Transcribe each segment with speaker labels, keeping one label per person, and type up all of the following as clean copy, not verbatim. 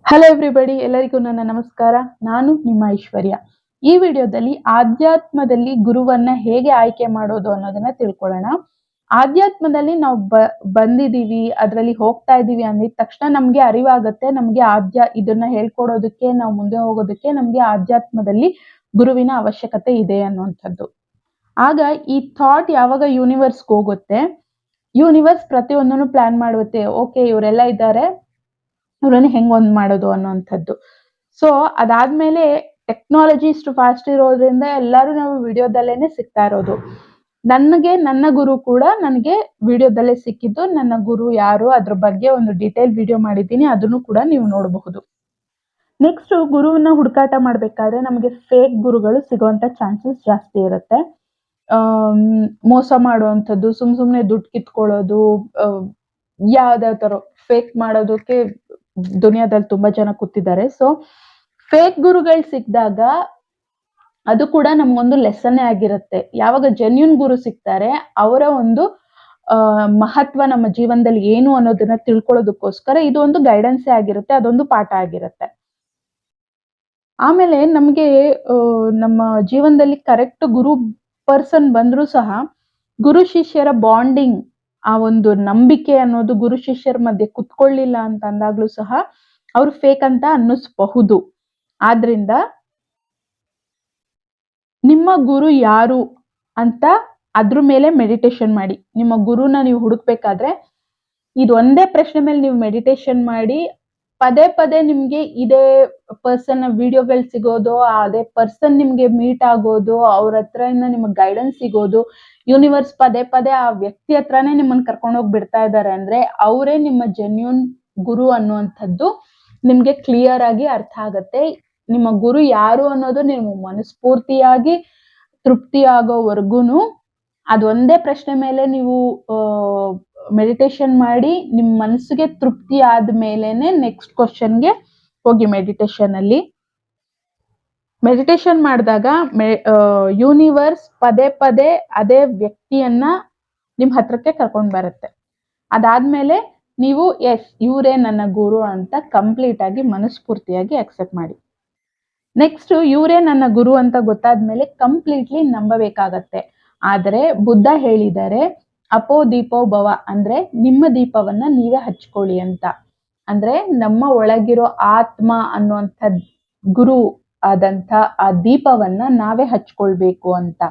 Speaker 1: Hello everybody, ಎಲ್ಲರಿಗೂ ನನ್ನ ನಮಸ್ಕಾರ. ನಾನು ನಿಮ್ಮ ಐಶ್ವರ್ಯ. ಈ ವಿಡಿಯೋದಲ್ಲಿ ಆಧ್ಯಾತ್ಮದಲ್ಲಿ ಗುರುವನ್ನ ಹೇಗೆ ಆಯ್ಕೆ ಮಾಡೋದು ಅನ್ನೋದನ್ನ ತಿಳ್ಕೊಳ್ಳೋಣ. ಆಧ್ಯಾತ್ಮದಲ್ಲಿ ನಾವು ಬಂದಿದೀವಿ, ಅದರಲ್ಲಿ ಹೋಗ್ತಾ ಇದೀವಿ ಅಂದಿದ ತಕ್ಷಣ ನಮ್ಗೆ ಅರಿವಾಗುತ್ತೆ, ನಮ್ಗೆ ಇದನ್ನ ಹೇಳ್ಕೊಡೋದಕ್ಕೆ, ನಾವು ಮುಂದೆ ಹೋಗೋದಕ್ಕೆ ನಮ್ಗೆ ಆಧ್ಯಾತ್ಮದಲ್ಲಿ ಗುರುವಿನ ಅವಶ್ಯಕತೆ ಇದೆ ಅನ್ನುವಂಥದ್ದು. ಆಗ ಈ ಥಾಟ್ ಯಾವಾಗ ಯೂನಿವರ್ಸ್ಗೆ ಹೋಗುತ್ತೆ, ಯೂನಿವರ್ಸ್ ಪ್ರತಿಯೊಂದನ್ನು ಪ್ಲಾನ್ ಮಾಡುತ್ತೆ. ಓಕೆ, ಇವರೆಲ್ಲ ಇದ್ದಾರೆ, ಇವ್ರನ್ನ ಹೆಂಗ್ ಒಂದ್ ಮಾಡೋದು ಅನ್ನುವಂಥದ್ದು. ಸೊ ಅದಾದ್ಮೇಲೆ ಟೆಕ್ನಾಲಜಿ ಇಷ್ಟು ಫಾಸ್ಟ್ ಇರೋದ್ರಿಂದ ಎಲ್ಲರೂ ನಾವು ವಿಡಿಯೋದಲ್ಲೇನೆ ಸಿಗ್ತಾ ಇರೋದು. ನನ್ನ ಗುರು ಕೂಡ ನನಗೆ ವಿಡಿಯೋದಲ್ಲೇ ಸಿಕ್ಕಿದ್ದು. ನನ್ನ ಗುರು ಯಾರು ಅದ್ರ ಬಗ್ಗೆ ಒಂದು ಡೀಟೇಲ್ ವಿಡಿಯೋ ಮಾಡಿದ್ದೀನಿ, ಅದನ್ನು ಕೂಡ ನೀವು ನೋಡಬಹುದು. ನೆಕ್ಸ್ಟ್, ಗುರುವನ್ನ ಹುಡುಕಾಟ ಮಾಡ್ಬೇಕಾದ್ರೆ ನಮಗೆ ಫೇಕ್ ಗುರುಗಳು ಸಿಗುವಂತ ಚಾನ್ಸಸ್ ಜಾಸ್ತಿ ಇರುತ್ತೆ. ಮೋಸ ಮಾಡುವಂಥದ್ದು, ಸುಮ್ನೆ ದುಡ್ಡು ಕಿತ್ಕೊಳ್ಳೋದು, ಯಾವ್ದಾವ್ ತರ ಫೇಕ್ ಮಾಡೋದಕ್ಕೆ ದುನಿಯಾದಲ್ಲಿ ತುಂಬಾ ಜನ ಕೂತಿದ್ದಾರೆ. ಸೊ ಫೇಕ್ ಗುರುಗಳು ಸಿಕ್ಕಿದಾಗ ಅದು ಕೂಡ ನಮ್ಗೊಂದು ಲೆಸನ್ನೇ ಆಗಿರುತ್ತೆ. ಯಾವಾಗ ಜೆನ್ಯೂನ್ ಗುರು ಸಿಗ್ತಾರೆ, ಅವರ ಒಂದು ಮಹತ್ವ ನಮ್ಮ ಜೀವನದಲ್ಲಿ ಏನು ಅನ್ನೋದನ್ನ ತಿಳ್ಕೊಳ್ಳೋದಕ್ಕೋಸ್ಕರ ಇದು ಒಂದು ಗೈಡೆನ್ಸೇ ಆಗಿರುತ್ತೆ, ಅದೊಂದು ಪಾಠ ಆಗಿರುತ್ತೆ. ಆಮೇಲೆ ನಮ್ಗೆ ನಮ್ಮ ಜೀವನದಲ್ಲಿ ಕರೆಕ್ಟ್ ಗುರು ಪರ್ಸನ್ ಬಂದ್ರು ಸಹ ಗುರು ಶಿಷ್ಯರ ಬಾಂಡಿಂಗ್, ಆ ಒಂದು ನಂಬಿಕೆ ಅನ್ನೋದು ಗುರು ಶಿಷ್ಯರ ಮಧ್ಯೆ ಕುತ್ಕೊಳ್ಳಿಲ್ಲ ಅಂತ ಅಂದಾಗ್ಲೂ ಸಹ ಅವ್ರು ಫೇಕ್ ಅಂತ ಅನ್ನಿಸ್ಬಹುದು. ಆದ್ರಿಂದ ನಿಮ್ಮ ಗುರು ಯಾರು ಅಂತ ಅದ್ರ ಮೇಲೆ ಮೆಡಿಟೇಷನ್ ಮಾಡಿ. ನಿಮ್ಮ ಗುರುನ ನೀವು ಹುಡುಕ್ಬೇಕಾದ್ರೆ ಇದು ಒಂದೇ ಪ್ರಶ್ನೆ ಮೇಲೆ ನೀವು ಮೆಡಿಟೇಷನ್ ಮಾಡಿ, ಪದೇ ಪದೇ ನಿಮ್ಗೆ ಇದೇ ಪರ್ಸನ್ ವಿಡಿಯೋಗಳು ಸಿಗೋದು, ಅದೇ ಪರ್ಸನ್ ನಿಮ್ಗೆ ಮೀಟ್ ಆಗೋದು, ಅವ್ರ ಹತ್ರದಿಂದ ನಿಮಗೆ ಗೈಡೆನ್ಸ್ ಸಿಗೋದು, ಯೂನಿವರ್ಸ್ ಪದೇ ಪದೇ ಆ ವ್ಯಕ್ತಿ ಹತ್ರನೇ ನಿಮ್ಮನ್ನ ಕರ್ಕೊಂಡು ಹೋಗಿ ಬಿಡ್ತಾ ಇದ್ದಾರೆ ಅಂದ್ರೆ ಅವರೇ ನಿಮ್ಮ ಜೆನ್ಯೂನ್ ಗುರು ಅನ್ನುವಂಥದ್ದು ನಿಮ್ಗೆ ಕ್ಲಿಯರ್ ಆಗಿ ಅರ್ಥ ಆಗತ್ತೆ. ನಿಮ್ಮ ಗುರು ಯಾರು ಅನ್ನೋದು ನೀವು ಮನಸ್ಫೂರ್ತಿಯಾಗಿ ತೃಪ್ತಿ ಆಗೋವರೆಗೂನು ಅದೊಂದೇ ಪ್ರಶ್ನೆ ಮೇಲೆ ನೀವು ಮೆಡಿಟೇಷನ್ ಮಾಡಿ, ನಿಮ್ ಮನಸ್ಸಿಗೆ ತೃಪ್ತಿ ಆದ್ಮೇಲೆನೆ ನೆಕ್ಸ್ಟ್ ಕ್ವಶನ್ಗೆ ಹೋಗಿ. ಮೆಡಿಟೇಷನ್ ಮಾಡಿದಾಗ ಯೂನಿವರ್ಸ್ ಪದೇ ಪದೇ ಅದೇ ವ್ಯಕ್ತಿಯನ್ನ ನಿಮ್ ಹತ್ರಕ್ಕೆ ಕರ್ಕೊಂಡ್ ಬರುತ್ತೆ. ಅದಾದ್ಮೇಲೆ ನೀವು ಎಸ್, ಇವರೇ ನನ್ನ ಗುರು ಅಂತ ಕಂಪ್ಲೀಟ್ ಆಗಿ ಮನಸ್ಫೂರ್ತಿಯಾಗಿ ಅಕ್ಸೆಪ್ಟ್ ಮಾಡಿ. ನೆಕ್ಸ್ಟ್, ಇವರೇ ನನ್ನ ಗುರು ಅಂತ ಗೊತ್ತಾದ್ಮೇಲೆ ಕಂಪ್ಲೀಟ್ಲಿ ನಂಬಬೇಕಾಗತ್ತೆ. ಆದ್ರೆ ಬುದ್ಧ ಹೇಳಿದ್ದಾರೆ, ಅಪೋ ದೀಪೋ ಭವ, ಅಂದ್ರೆ ನಿಮ್ಮ ದೀಪವನ್ನ ನೀವೇ ಹಚ್ಕೊಳ್ಳಿ ಅಂತ. ಅಂದ್ರೆ ನಮ್ಮ ಒಳಗಿರೋ ಆತ್ಮ ಅನ್ನುವಂಥ ಗುರು ಆದಂತ ಆ ದೀಪವನ್ನ ನಾವೇ ಹಚ್ಕೊಳ್ಬೇಕು ಅಂತ.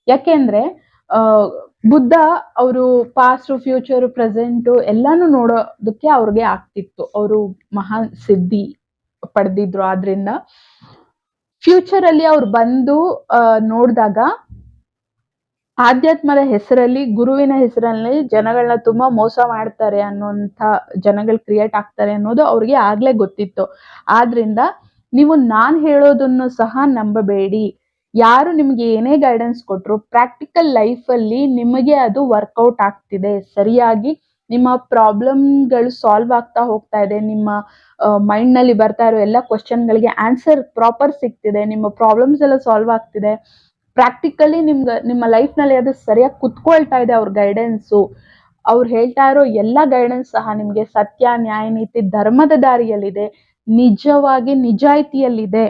Speaker 1: ಯಾಕೆಂದ್ರೆ ಬುದ್ಧ ಅವರು ಪಾಸ್ಟ್, ಫ್ಯೂಚರ್, ಪ್ರೆಸೆಂಟ್ ಎಲ್ಲಾನು ನೋಡೋದಕ್ಕೆ ಅವ್ರಿಗೆ ಆಗ್ತಿತ್ತು. ಅವರು ಮಹಾನ್ ಸಿದ್ಧಿ ಪಡೆದಿದ್ರು. ಆದ್ರಿಂದ ಫ್ಯೂಚರ್ ಅಲ್ಲಿ ಅವ್ರು ಬಂದು ನೋಡಿದಾಗ ಆಧ್ಯಾತ್ಮದ ಹೆಸರಲ್ಲಿ, ಗುರುವಿನ ಹೆಸರಲ್ಲಿ ಜನಗಳನ್ನ ತುಂಬಾ ಮೋಸ ಮಾಡ್ತಾರೆ ಅನ್ನೋಂಥ ಜನಗಳು ಕ್ರಿಯೇಟ್ ಆಗ್ತಾರೆ ಅನ್ನೋದು ಅವ್ರಿಗೆ ಆಗ್ಲೇ ಗೊತ್ತಿತ್ತು. ಆದ್ರಿಂದ ನೀವು ನಾನ್ ಹೇಳೋದನ್ನು ಸಹ ನಂಬಬೇಡಿ. ಯಾರು ನಿಮ್ಗೆ ಏನೇ ಗೈಡೆನ್ಸ್ ಕೊಟ್ರು, ಪ್ರಾಕ್ಟಿಕಲ್ ಲೈಫ್ ಅಲ್ಲಿ ನಿಮಗೆ ಅದು ವರ್ಕೌಟ್ ಆಗ್ತಿದೆ, ಸರಿಯಾಗಿ ನಿಮ್ಮ ಪ್ರಾಬ್ಲಮ್ಗಳು ಸಾಲ್ವ್ ಆಗ್ತಾ ಹೋಗ್ತಾ ಇದೆ, ನಿಮ್ಮ ಮೈಂಡ್ ನಲ್ಲಿ ಬರ್ತಾ ಇರೋ ಎಲ್ಲ ಕ್ವಶನ್ ಗಳಿಗೆ ಆನ್ಸರ್ ಪ್ರಾಪರ್ ಸಿಗ್ತಿದೆ, ನಿಮ್ಮ ಪ್ರಾಬ್ಲಮ್ಸ್ ಎಲ್ಲ ಸಾಲ್ವ್ ಆಗ್ತಿದೆ, ಪ್ರಾಕ್ಟಿಕಲಿ ನಿಮ್ಮ ಲೈಫ್ ನಲ್ಲಿ ಅದು ಸರಿಯಾಗಿ ಕುತ್ಕೊಳ್ತಾ ಇದೆ. ಅವ್ರ ಗೈಡೆನ್ಸು, ಅವ್ರು ಹೇಳ್ತಾ ಇರೋ ಎಲ್ಲ ಗೈಡೆನ್ಸ್ ಸಹ ನಿಮ್ಗೆ ಸತ್ಯ, ನ್ಯಾಯ, ನೀತಿ, ಧರ್ಮದ ದಾರಿಯಲ್ಲಿದೆ, ನಿಜವಾಗಿ ನಿಜಾಯಿತಿಯಲ್ಲಿದೆ,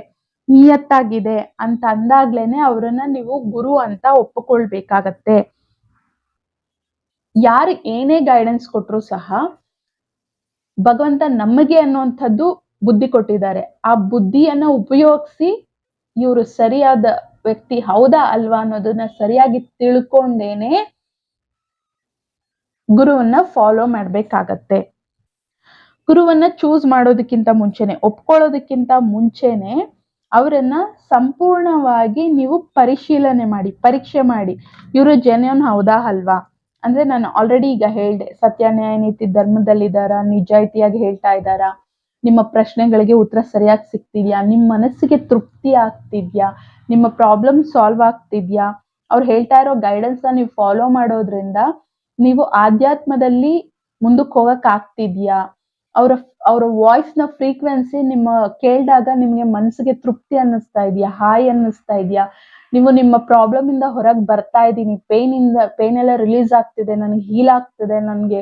Speaker 1: ನಿಯತ್ತಾಗಿದೆ ಅಂತ ಅಂದಾಗ್ಲೇನೆ ಅವರನ್ನ ನೀವು ಗುರು ಅಂತ ಒಪ್ಪಿಕೊಳ್ಬೇಕಾಗತ್ತೆ. ಯಾರು ಏನೇ ಗೈಡೆನ್ಸ್ ಕೊಟ್ರು ಸಹ ಭಗವಂತ ನಮಗೆ ಅನ್ನುವಂಥದ್ದು ಬುದ್ಧಿ ಕೊಟ್ಟಿದ್ದಾರೆ. ಆ ಬುದ್ಧಿಯನ್ನ ಉಪಯೋಗಿಸಿ ಇವರು ಸರಿಯಾದ ವ್ಯಕ್ತಿ ಹೌದಾ ಅಲ್ವಾ ಅನ್ನೋದನ್ನ ಸರಿಯಾಗಿ ತಿಳ್ಕೊಂಡೇನೆ ಗುರುವನ್ನ ಫಾಲೋ ಮಾಡ್ಬೇಕಾಗತ್ತೆ. ಗುರುವನ್ನ ಚೂಸ್ ಮಾಡೋದಕ್ಕಿಂತ ಮುಂಚೆನೆ, ಒಪ್ಕೊಳ್ಳೋದಕ್ಕಿಂತ ಮುಂಚೆನೆ ಅವರನ್ನ ಸಂಪೂರ್ಣವಾಗಿ ನೀವು ಪರಿಶೀಲನೆ ಮಾಡಿ, ಪರೀಕ್ಷೆ ಮಾಡಿ. ಇವರು ಜೆನ್ಯೂನ್ ಹೌದಾ ಅಲ್ವಾ? ಅಂದ್ರೆ ನಾನು ಆಲ್ರೆಡಿ ಈಗ ಹೇಳ್ದೆ, ಸತ್ಯ, ನ್ಯಾಯ, ನೀತಿ, ಧರ್ಮದಲ್ಲಿದ್ದಾರಾ, ನಿಜಾಯಿತಿಯಾಗಿ ಹೇಳ್ತಾ ಇದ್ದಾರಾ, ನಿಮ್ಮ ಪ್ರಶ್ನೆಗಳಿಗೆ ಉತ್ತರ ಸರಿಯಾಗಿ ಸಿಗ್ತಿದ್ಯಾ, ನಿಮ್ಮ ಮನಸ್ಸಿಗೆ ತೃಪ್ತಿ ಆಗ್ತಿದ್ಯಾ, ನಿಮ್ಮ ಪ್ರಾಬ್ಲಮ್ ಸಾಲ್ವ್ ಆಗ್ತಿದ್ಯಾ, ಅವ್ರು ಹೇಳ್ತಾ ಇರೋ ಗೈಡೆನ್ಸ್ ನೀವು ಫಾಲೋ ಮಾಡೋದ್ರಿಂದ ನೀವು ಆಧ್ಯಾತ್ಮದಲ್ಲಿ ಮುಂದಕ್ಕೆ ಹೋಗಕ್ ಆಗ್ತಿದ್ಯಾ, ಅವರ ವಾಯ್ಸ್ ನ ಫ್ರೀಕ್ವೆನ್ಸಿ ನಿಮ್ಮ ಕೇಳಿದಾಗ ನಿಮ್ಗೆ ಮನಸ್ಸಿಗೆ ತೃಪ್ತಿ ಅನ್ನಿಸ್ತಾ ಇದೆಯಾ, ಹಾಯ್ ಅನ್ನಿಸ್ತಾ ಇದೆಯಾ, ನೀವು ನಿಮ್ಮ ಪ್ರಾಬ್ಲಮ್ ಇಂದ ಹೊರಗೆ ಬರ್ತಾ ಇದ್ದೀನಿ, ಪೇನ್ ಎಲ್ಲ ರಿಲೀಸ್ ಆಗ್ತಿದೆ, ನನಗೆ ಹೀಲ್ ಆಗ್ತಿದೆ, ನನಗೆ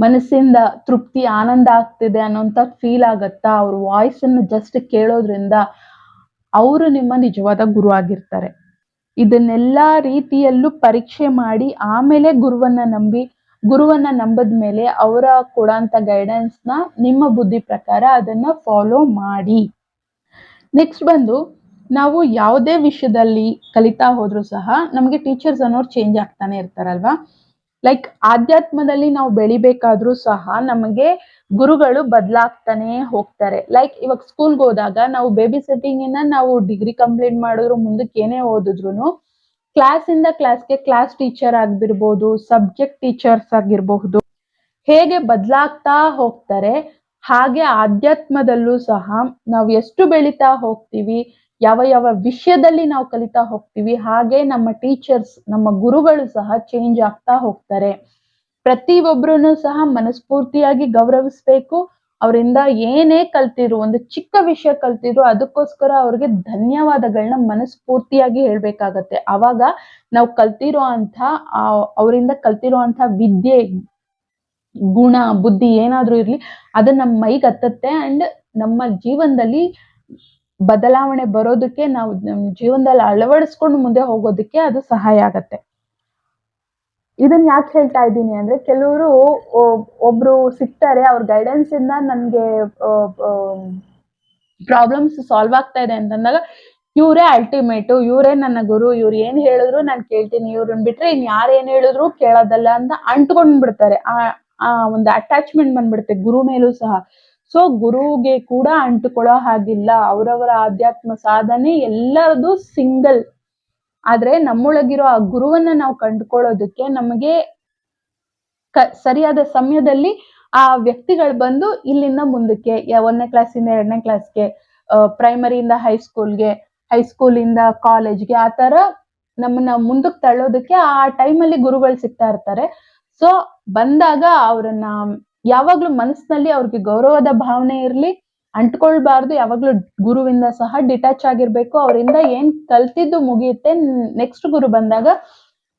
Speaker 1: ಮನಸ್ಸಿಂದ ತೃಪ್ತಿ ಆನಂದ ಆಗ್ತಿದೆ ಅನ್ನೋಂಥ ಫೀಲ್ ಆಗತ್ತಾ, ಅವ್ರ ವಾಯ್ಸ್ ಅನ್ನು ಜಸ್ಟ್ ಕೇಳೋದ್ರಿಂದ ಅವರು ನಿಮ್ಮ ನಿಜವಾದ ಗುರು ಆಗಿರ್ತಾರೆ. ಇದನ್ನೆಲ್ಲಾ ರೀತಿಯಲ್ಲೂ ಪರೀಕ್ಷೆ ಮಾಡಿ ಆಮೇಲೆ ಗುರುವನ್ನ ನಂಬದ್ಮೇಲೆ ಅವರ ಕೊಡಂತ ಗೈಡೆನ್ಸ್ ನ ನಿಮ್ಮ ಬುದ್ಧಿ ಪ್ರಕಾರ ಅದನ್ನ ಫಾಲೋ ಮಾಡಿ. ನೆಕ್ಸ್ಟ್ ಬಂದು ನಾವು ಯಾವುದೇ ವಿಷಯದಲ್ಲಿ ಕಲಿತಾ ಹೋದ್ರು ಸಹ ನಮಗೆ ಟೀಚರ್ಸ್ ಅನ್ನೋರು ಚೇಂಜ್ ಆಗ್ತಾನೆ ಇರ್ತಾರಲ್ವಾ. ಲೈಕ್ ಆಧ್ಯಾತ್ಮದಲ್ಲಿ ನಾವು ಬೆಳಿಬೇಕಾದ್ರೂ ಸಹ ನಮಗೆ ಗುರುಗಳು ಬದಲಾಗ್ತಾನೆ ಹೋಗ್ತಾರೆ. ಲೈಕ್ ಇವಾಗ ಸ್ಕೂಲ್ಗೆ ಹೋದಾಗ ನಾವು ಬೇಬಿ ಸಿಟ್ಟಿಂಗ್ ಇಂದ ನಾವು ಡಿಗ್ರಿ ಕಂಪ್ಲೀಟ್ ಮಾಡಿದ್ರು ಮುಂದಕ್ಕೆ ಏನೇ ಓದಿದ್ರು ಕ್ಲಾಸ್ ಇಂದ ಕ್ಲಾಸ್ಗೆ ಕ್ಲಾಸ್ ಟೀಚರ್ ಆಗಿರ್ಬೋದು, ಸಬ್ಜೆಕ್ಟ್ ಟೀಚರ್ಸ್ ಆಗಿರಬಹುದು, ಹೇಗೆ ಬದಲಾಗ್ತಾ ಹೋಗ್ತಾರೆ ಹಾಗೆ ಆಧ್ಯಾತ್ಮದಲ್ಲೂ ಸಹ ನಾವು ಎಷ್ಟು ಬೆಳೀತಾ ಹೋಗ್ತೀವಿ, ಯಾವ ಯಾವ ವಿಷಯದಲ್ಲಿ ನಾವು ಕಲಿತಾ ಹೋಗ್ತೀವಿ, ಹಾಗೆ ನಮ್ಮ ಟೀಚರ್ಸ್, ನಮ್ಮ ಗುರುಗಳು ಸಹ ಚೇಂಜ್ ಆಗ್ತಾ ಹೋಗ್ತಾರೆ. ಪ್ರತಿಯೊಬ್ಬರನ್ನು ಸಹ ಮನಸ್ಫೂರ್ತಿಯಾಗಿ ಗೌರವಿಸ್ಬೇಕು. ಅವರಿಂದ ಏನೇ ಕಲ್ತಿದ್ರು, ಒಂದು ಚಿಕ್ಕ ವಿಷಯ ಕಲ್ತಿದ್ರು ಅದಕ್ಕೋಸ್ಕರ ಅವ್ರಿಗೆ ಧನ್ಯವಾದಗಳನ್ನ ಮನಸ್ಫೂರ್ತಿಯಾಗಿ ಹೇಳ್ಬೇಕಾಗತ್ತೆ. ಅವಾಗ ನಾವು ಅವರಿಂದ ಕಲ್ತಿರೋ ಅಂತ ವಿದ್ಯೆ, ಗುಣ, ಬುದ್ಧಿ ಏನಾದ್ರೂ ಇರ್ಲಿ ಅದು ನಮ್ಮ ಮೈಗೆ ಹತ್ತತ್ತೆ ಅಂಡ್ ನಮ್ಮ ಜೀವನದಲ್ಲಿ ಬದಲಾವಣೆ ಬರೋದಕ್ಕೆ, ನಾವು ನಮ್ಮ ಜೀವನದಲ್ಲಿ ಅಳವಡಿಸ್ಕೊಂಡು ಮುಂದೆ ಹೋಗೋದಕ್ಕೆ ಅದು ಸಹಾಯ ಆಗತ್ತೆ. ಇದನ್ನ ಯಾಕೆ ಹೇಳ್ತಾ ಇದ್ದೀನಿ ಅಂದ್ರೆ, ಕೆಲವರು ಒಬ್ರು ಸಿಗ್ತಾರೆ, ಅವ್ರ ಗೈಡೆನ್ಸ್ ಇಂದ ನನ್ಗೆ ಪ್ರಾಬ್ಲಮ್ಸ್ ಸಾಲ್ವ್ ಆಗ್ತಾ ಇದೆ ಅಂತಂದಾಗ ಇವರೇ ಅಲ್ಟಿಮೇಟು, ಇವರೇ ನನ್ನ ಗುರು, ಇವ್ರು ಏನ್ ಹೇಳಿದ್ರು ನಾನು ಕೇಳ್ತೀನಿ, ಇವ್ರನ್ನ ಬಿಟ್ರೆ ಇನ್ ಯಾರು ಏನ್ ಹೇಳಿದ್ರು ಕೇಳೋದಲ್ಲ ಅಂತ ಅಂಟ್ಕೊಂಡ್ಬಿಡ್ತಾರೆ. ಆ ಒಂದು ಅಟ್ಯಾಚ್ಮೆಂಟ್ ಬಂದ್ಬಿಡುತ್ತೆ ಗುರು ಮೇಲೂ ಸಹ. ಸೊ ಗುರುಗೆ ಕೂಡ ಅಂಟುಕೊಳ್ಳೋ ಹಾಗಿಲ್ಲ. ಅವರವರ ಆಧ್ಯಾತ್ಮ ಸಾಧನೆ ಎಲ್ಲರದು ಸಿಂಗಲ್. ಆದ್ರೆ ನಮ್ಮೊಳಗಿರೋ ಆ ಗುರುವನ್ನ ನಾವು ಕಂಡುಕೊಳ್ಳೋದಕ್ಕೆ ನಮಗೆ ಸರಿಯಾದ ಸಮಯದಲ್ಲಿ ಆ ವ್ಯಕ್ತಿಗಳು ಬಂದು ಇಲ್ಲಿಂದ ಮುಂದಕ್ಕೆ 1ನೇ ಕ್ಲಾಸಿಂದ 2ನೇ ಕ್ಲಾಸ್ಗೆ, ಪ್ರೈಮರಿಯಿಂದ ಹೈಸ್ಕೂಲ್ಗೆ, ಹೈಸ್ಕೂಲಿಂದ ಕಾಲೇಜ್ಗೆ, ಆ ತರ ನಮ್ಮನ್ನ ಮುಂದಕ್ಕೆ ತಳ್ಳೋದಕ್ಕೆ ಆ ಟೈಮಲ್ಲಿ ಗುರುಗಳು ಸಿಗ್ತಾ ಇರ್ತಾರೆ. ಸೊ ಬಂದಾಗ ಅವ್ರನ್ನ ಯಾವಾಗ್ಲೂ ಮನಸ್ಸಿನಲ್ಲಿ ಅವ್ರಿಗೆ ಗೌರವದ ಭಾವನೆ ಇರ್ಲಿ, ಅಂಟ್ಕೊಳ್ಬಾರ್ದು. ಯಾವಾಗ್ಲೂ ಗುರುವಿಂದ ಸಹ ಡಿಟ್ಯಾಚ್ ಆಗಿರ್ಬೇಕು. ಅವರಿಂದ ಏನ್ ಕಲ್ತಿದ್ದು ಮುಗಿಯುತ್ತೆ, ನೆಕ್ಸ್ಟ್ ಗುರು ಬಂದಾಗ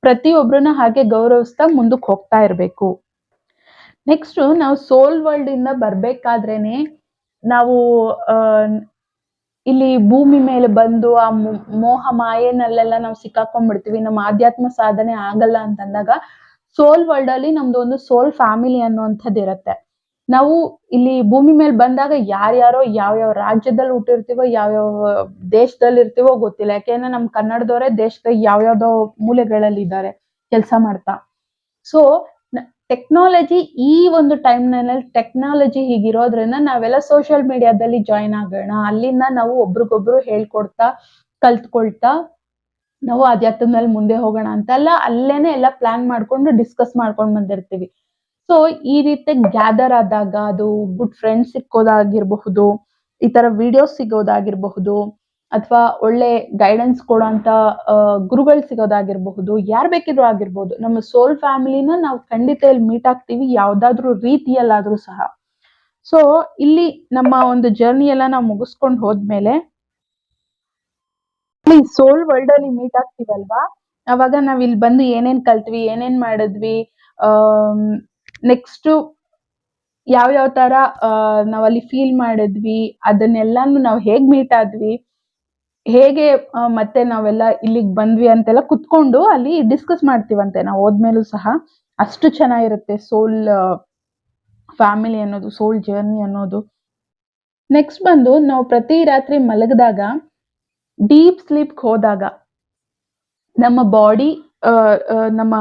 Speaker 1: ಪ್ರತಿಯೊಬ್ಬರನ್ನ ಹಾಗೆ ಗೌರವಿಸ್ತಾ ಮುಂದಕ್ಕೆ ಹೋಗ್ತಾ ಇರ್ಬೇಕು. ನೆಕ್ಸ್ಟ್ ನಾವು ಸೋಲ್ ವರ್ಲ್ಡ್ ಇಂದ ಬರ್ಬೇಕಾದ್ರೇನೆ ನಾವು ಇಲ್ಲಿ ಭೂಮಿ ಮೇಲೆ ಬಂದು ಆ ಮೋಹ ಮಾಯೆನಲ್ಲೆಲ್ಲ ನಾವು ಸಿಕ್ಕಾಕೊಂಡ್ಬಿಡ್ತೀವಿ, ನಮ್ಮ ಆಧ್ಯಾತ್ಮ ಸಾಧನೆ ಆಗಲ್ಲ ಅಂತಂದಾಗ ಸೋಲ್ ವರ್ಲ್ಡ್ ಅಲ್ಲಿ ನಮ್ದು ಒಂದು ಸೋಲ್ ಫ್ಯಾಮಿಲಿ ಅನ್ನುವಂಥದ್ದು ಇರತ್ತೆ. ನಾವು ಇಲ್ಲಿ ಭೂಮಿ ಮೇಲೆ ಬಂದಾಗ ಯಾರ್ಯಾರೋ ಯಾವ್ಯಾವ ರಾಜ್ಯದಲ್ಲಿ ಹುಟ್ಟಿರ್ತೀವೋ, ಯಾವ್ಯಾವ ದೇಶದಲ್ಲಿ ಇರ್ತೀವೋ ಗೊತ್ತಿಲ್ಲ. ಯಾಕೆಂದ್ರೆ ನಮ್ ಕನ್ನಡದವರೇ ದೇಶದ ಯಾವ್ಯಾವ್ದೋ ಮೂಲೆಗಳಲ್ಲಿ ಇದ್ದಾರೆ ಕೆಲಸ ಮಾಡ್ತಾ. ಸೊ ಟೆಕ್ನಾಲಜಿ, ಈ ಒಂದು ಟೈಮ್ನಲ್ಲಿ ಟೆಕ್ನಾಲಜಿ ಹೀಗಿರೋದ್ರಿಂದ ನಾವೆಲ್ಲ ಸೋಷಿಯಲ್ ಮೀಡಿಯಾದಲ್ಲಿ ಜಾಯಿನ್ ಆಗೋಣ, ಅಲ್ಲಿಂದ ನಾವು ಒಬ್ರಿಗೊಬ್ರು ಹೇಳ್ಕೊಡ್ತಾ ಕಲ್ತ್ಕೊಳ್ತಾ ನಾವು ಅಧ್ಯಾತ್ಮದಲ್ಲಿ ಮುಂದೆ ಹೋಗೋಣ ಅಂತೆಲ್ಲ ಅಲ್ಲೇನೆ ಎಲ್ಲ ಪ್ಲಾನ್ ಮಾಡ್ಕೊಂಡು ಡಿಸ್ಕಸ್ ಮಾಡ್ಕೊಂಡು ಬಂದಿರ್ತೀವಿ. ಸೊ ಈ ರೀತಿ ಗ್ಯಾದರ್ ಆದಾಗ ಅದು ಗುಡ್ ಫ್ರೆಂಡ್ಸ್ ಸಿಕ್ಕೋದಾಗಿರ್ಬಹುದು, ಈ ತರ ವಿಡಿಯೋಸ್ ಸಿಗೋದಾಗಿರ್ಬಹುದು, ಅಥವಾ ಒಳ್ಳೆ ಗೈಡೆನ್ಸ್ ಕೊಡೋಂತ ಗುರುಗಳು ಸಿಗೋದಾಗಿರ್ಬಹುದು, ಯಾರ್ ಬೇಕಿದ್ರು ಆಗಿರ್ಬೋದು, ನಮ್ಮ ಸೋಲ್ ಫ್ಯಾಮಿಲಿನ ನಾವು ಖಂಡಿತ ಇಲ್ಲಿ ಮೀಟ್ ಆಗ್ತೀವಿ ಯಾವ್ದಾದ್ರು ರೀತಿಯಲ್ಲಾದ್ರೂ ಸಹ. ಸೊ ಇಲ್ಲಿ ನಮ್ಮ ಒಂದು ಜರ್ನಿ ಎಲ್ಲ ನಾವು ಮುಗಿಸ್ಕೊಂಡು ಹೋದ್ಮೇಲೆ ಸೋಲ್ ವರ್ಲ್ಡ್ ಅಲ್ಲಿ ಮೀಟ್ ಆಗ್ತೀವಲ್ವಾ, ಅವಾಗ ನಾವ್ ಇಲ್ಲಿ ಬಂದು ಏನೇನ್ ಕಲ್ತ್ವಿ, ಏನೇನ್ ಮಾಡಿದ್ವಿ, ನೆಕ್ಸ್ಟ್ ಯಾವ ತರ ನಾವಲ್ಲಿ ಫೀಲ್ ಮಾಡಿದ್ವಿ, ಅದನ್ನೆಲ್ಲಾನು ನಾವು ಹೇಗ್ ಮೀಟ್ ಆದ್ವಿ, ಹೇಗೆ ಮತ್ತೆ ನಾವೆಲ್ಲ ಇಲ್ಲಿಗೆ ಬಂದ್ವಿ ಅಂತೆಲ್ಲ ಕುತ್ಕೊಂಡು ಅಲ್ಲಿ ಡಿಸ್ಕಸ್ ಮಾಡ್ತೀವಂತೆ ನಾವು ಹೋದ್ಮೇಲೂ ಸಹ. ಅಷ್ಟು ಚೆನ್ನಾಗಿರುತ್ತೆ ಸೋಲ್ ಫ್ಯಾಮಿಲಿ ಅನ್ನೋದು, ಸೋಲ್ ಜರ್ನಿ ಅನ್ನೋದು. ನೆಕ್ಸ್ಟ್ ಬಂದು ನಾವು ಪ್ರತಿ ರಾತ್ರಿ ಮಲಗಿದಾಗ, ಡೀಪ್ ಸ್ಲೀಪ್ ಹೋದಾಗ ನಮ್ಮ ಬಾಡಿ ನಮ್ಮ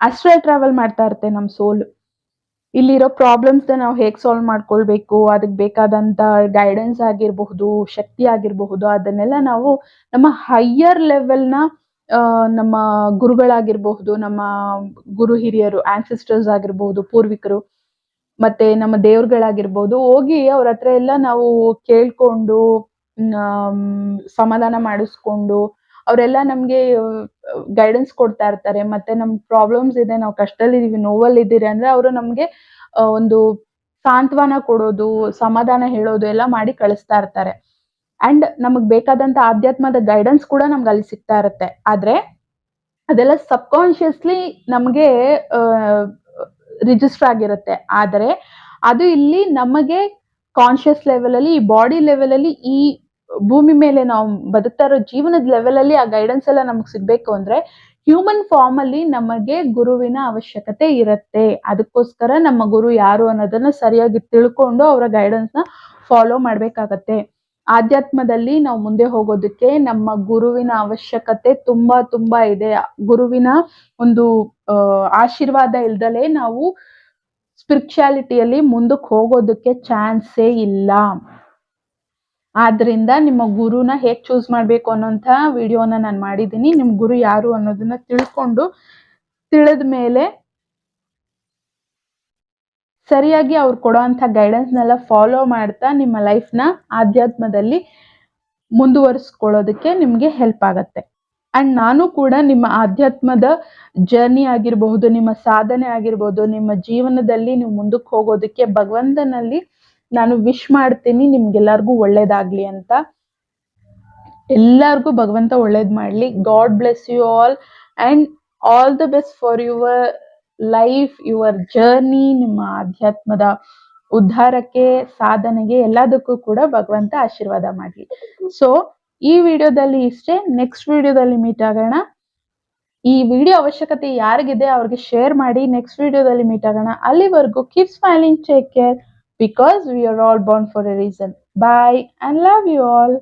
Speaker 1: ಅಸ್ಟ್ರಲ್ ಟ್ರಾವೆಲ್ ಮಾಡ್ತಾ ಇರುತ್ತೆ ನಮ್ಮ ಸೋಲ್. ಇಲ್ಲಿರೋ ಪ್ರಾಬ್ಲಮ್ಸ್ ನಾವು ಹೇಗ್ ಸಾಲ್ವ್ ಮಾಡ್ಕೊಳ್ಬೇಕು, ಅದಕ್ಕೆ ಬೇಕಾದಂತ ಗೈಡೆನ್ಸ್ ಆಗಿರಬಹುದು, ಶಕ್ತಿ ಆಗಿರಬಹುದು, ಅದನ್ನೆಲ್ಲ ನಾವು ನಮ್ಮ ಹೈಯರ್ ಲೆವೆಲ್ನ ನಮ್ಮ ಗುರುಗಳಾಗಿರಬಹುದು, ನಮ್ಮ ಗುರು ಹಿರಿಯರು, ಆನ್ಸಿಸ್ಟರ್ಸ್ ಆಗಿರಬಹುದು, ಪೂರ್ವಿಕರು, ಮತ್ತೆ ನಮ್ಮ ದೇವ್ರುಗಳಾಗಿರ್ಬೋದು, ಹೋಗಿ ಅವ್ರ ಹತ್ರ ಎಲ್ಲ ನಾವು ಕೇಳ್ಕೊಂಡು ಸಮಾಧಾನ ಮಾಡಿಸ್ಕೊಂಡು, ಅವರೆಲ್ಲ ನಮ್ಗೆ ಗೈಡೆನ್ಸ್ ಕೊಡ್ತಾ ಇರ್ತಾರೆ. ಮತ್ತೆ ನಮ್ ಪ್ರಾಬ್ಲಮ್ಸ್ ಇದೆ, ನಾವು ಕಷ್ಟದಲ್ಲಿದ್ದೀವಿ, ನೋವಲ್ಲಿದ್ದೀರಿ ಅಂದ್ರೆ ಅವರು ನಮ್ಗೆ ಒಂದು ಸಾಂತ್ವನ ಕೊಡೋದು, ಸಮಾಧಾನ ಹೇಳೋದು ಎಲ್ಲ ಮಾಡಿ ಕಳಿಸ್ತಾ ಇರ್ತಾರೆ. ಅಂಡ್ ನಮಗ್ ಬೇಕಾದಂತ ಆಧ್ಯಾತ್ಮದ ಗೈಡೆನ್ಸ್ ಕೂಡ ನಮ್ಗೆ ಅಲ್ಲಿ ಸಿಗ್ತಾ ಇರುತ್ತೆ. ಆದ್ರೆ ಅದೆಲ್ಲ ಸಬ್ ಕಾನ್ಶಿಯಸ್ಲಿ ನಮ್ಗೆ ರಿಜಿಸ್ಟರ್ ಆಗಿರುತ್ತೆ. ಆದರೆ ಅದು ಇಲ್ಲಿ ನಮಗೆ ಕಾನ್ಶಿಯಸ್ ಲೆವೆಲ್ ಅಲ್ಲಿ, ಈ ಬಾಡಿ ಲೆವೆಲ್ ಅಲ್ಲಿ, ಈ ಭೂಮಿ ಮೇಲೆ ನಾವು ಬದುಕ್ತಾ ಇರೋ ಜೀವನದ ಲೆವೆಲ್ ಅಲ್ಲಿ ಆ ಗೈಡೆನ್ಸ್ ಎಲ್ಲ ನಮ್ಗೆ ಸಿಗ್ಬೇಕು ಅಂದ್ರೆ ಹ್ಯೂಮನ್ ಫಾರ್ಮ್ ಅಲ್ಲಿ ನಮಗೆ ಗುರುವಿನ ಅವಶ್ಯಕತೆ ಇರುತ್ತೆ. ಅದಕ್ಕೋಸ್ಕರ ನಮ್ಮ ಗುರು ಯಾರು ಅನ್ನೋದನ್ನ ಸರಿಯಾಗಿ ತಿಳ್ಕೊಂಡು ಅವರ ಗೈಡೆನ್ಸ್ ನ ಫಾಲೋ ಮಾಡ್ಬೇಕಾಗತ್ತೆ. ಆಧ್ಯಾತ್ಮದಲ್ಲಿ ನಾವು ಮುಂದೆ ಹೋಗೋದಕ್ಕೆ ನಮ್ಮ ಗುರುವಿನ ಅವಶ್ಯಕತೆ ತುಂಬಾ ತುಂಬಾ ಇದೆ. ಗುರುವಿನ ಒಂದು ಆಶೀರ್ವಾದ ಇಲ್ದಲೆ ನಾವು ಸ್ಪಿರಿಚುಯಾಲಿಟಿಯಲ್ಲಿ ಮುಂದಕ್ಕೆ ಹೋಗೋದಕ್ಕೆ ಚಾನ್ಸೇ ಇಲ್ಲ. ಆದ್ರಿಂದ ನಿಮ್ಮ ಗುರುನ ಹೇಗ್ ಚೂಸ್ ಮಾಡ್ಬೇಕು ಅನ್ನೋಂಥ ವಿಡಿಯೋನ ನಾನು ಮಾಡಿದ್ದೀನಿ. ನಿಮ್ ಗುರು ಯಾರು ಅನ್ನೋದನ್ನ ತಿಳಿದ ಮೇಲೆ ಸರಿಯಾಗಿ ಅವ್ರು ಕೊಡೋಂಥ ಗೈಡೆನ್ಸ್ನೆಲ್ಲ ಫಾಲೋ ಮಾಡ್ತಾ ನಿಮ್ಮ ಲೈಫ್ನ ಆಧ್ಯಾತ್ಮದಲ್ಲಿ ಮುಂದುವರಿಸ್ಕೊಳ್ಳೋದಕ್ಕೆ ನಿಮ್ಗೆ ಹೆಲ್ಪ್ ಆಗತ್ತೆ. ಅಂಡ್ ನಾನು ಕೂಡ ನಿಮ್ಮ ಆಧ್ಯಾತ್ಮದ ಜರ್ನಿ ಆಗಿರಬಹುದು, ನಿಮ್ಮ ಸಾಧನೆ ಆಗಿರ್ಬೋದು, ನಿಮ್ಮ ಜೀವನದಲ್ಲಿ ನೀವು ಮುಂದಕ್ಕೆ ಹೋಗೋದಕ್ಕೆ ಭಗವಂತನಲ್ಲಿ ನಾನು ವಿಶ್ ಮಾಡ್ತೀನಿ ನಿಮ್ಗೆಲ್ಲರಿಗೂ ಒಳ್ಳೇದಾಗ್ಲಿ ಅಂತ. ಎಲ್ಲರಿಗೂ ಭಗವಂತ ಒಳ್ಳೇದ್ ಮಾಡ್ಲಿ. God bless you all and all the best for your life, your journey. ನಿಮ್ಮ ಆಧ್ಯಾತ್ಮದ ಉದ್ಧಾರಕ್ಕೆ, ಸಾಧನೆಗೆ ಎಲ್ಲದಕ್ಕೂ ಕೂಡ ಭಗವಂತ ಆಶೀರ್ವಾದ ಮಾಡ್ಲಿ. ಸೊ ಈ ವಿಡಿಯೋದಲ್ಲಿ ಇಷ್ಟೇ. ನೆಕ್ಸ್ಟ್ ವಿಡಿಯೋದಲ್ಲಿ ಮೀಟ್ ಆಗೋಣ. ಈ ವಿಡಿಯೋ ಅವಶ್ಯಕತೆ ಯಾರಿಗಿದೆ ಅವ್ರಿಗೆ ಶೇರ್ ಮಾಡಿ. ನೆಕ್ಸ್ಟ್ ವಿಡಿಯೋದಲ್ಲಿ ಮೀಟ್ ಆಗೋಣ. ಅಲ್ಲಿವರೆಗೂ keep smiling, take care, because we are all born for a reason. Bye and love you all.